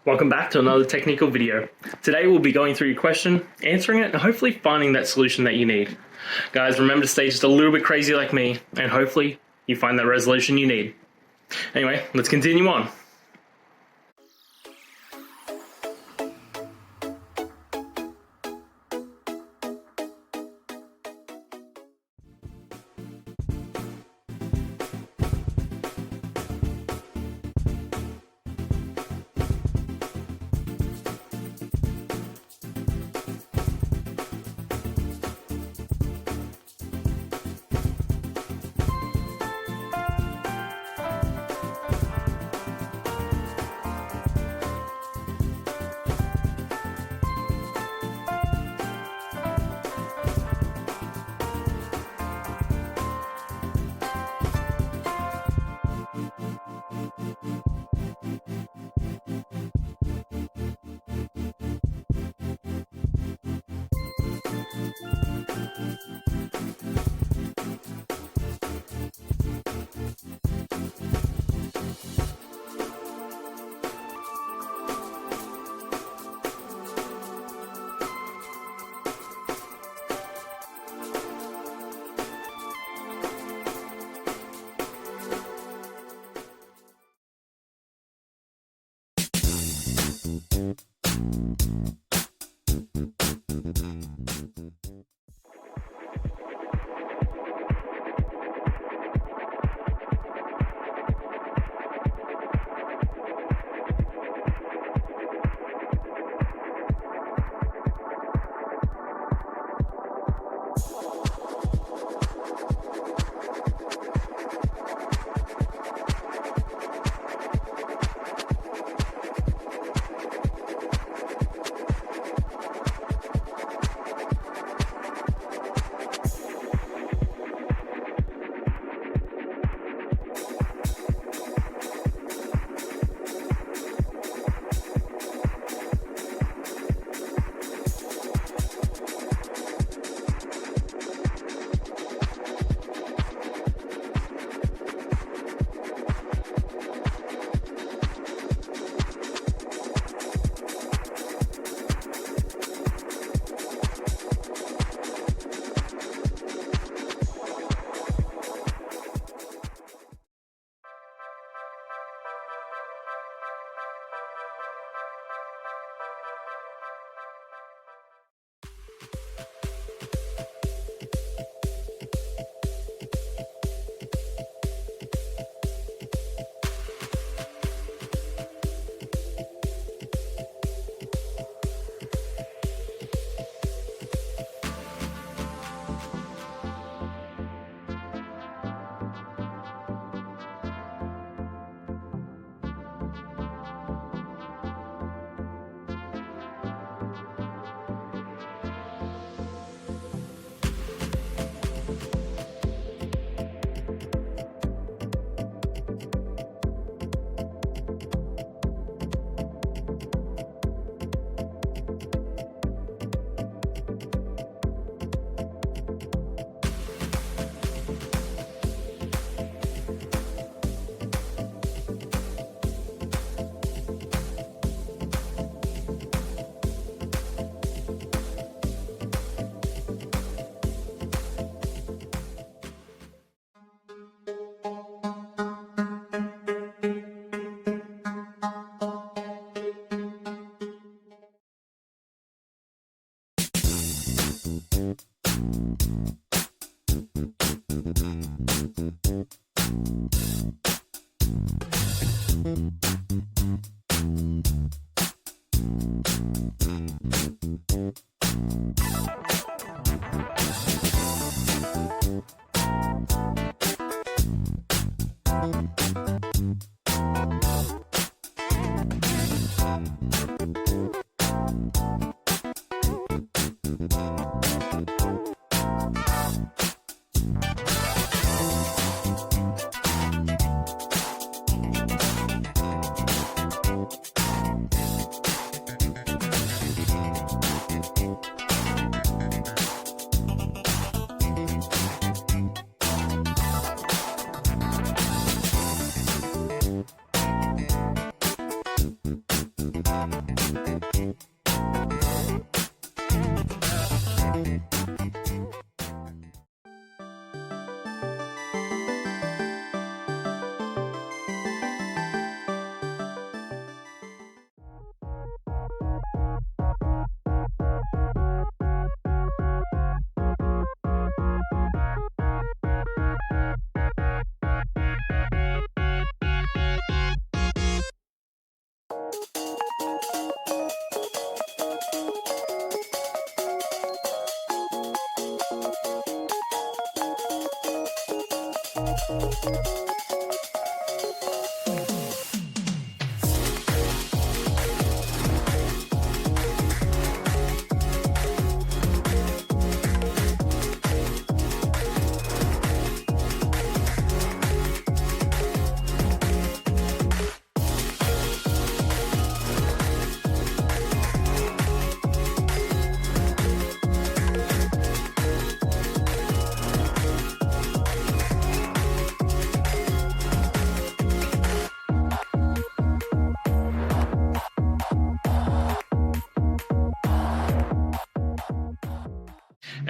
Welcome back to another technical video. Today we'll be going through your question, answering it, and hopefully finding that solution that you need. Guys, remember to stay just a little bit crazy like me, and hopefully you find that resolution you need. Anyway, let's continue on.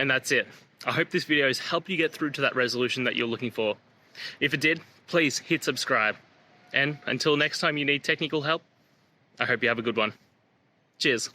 And that's it. I hope this video has helped you get through to that resolution that you're looking for. If it did, please hit subscribe. And until next time you need technical help, I hope you have a good one. Cheers.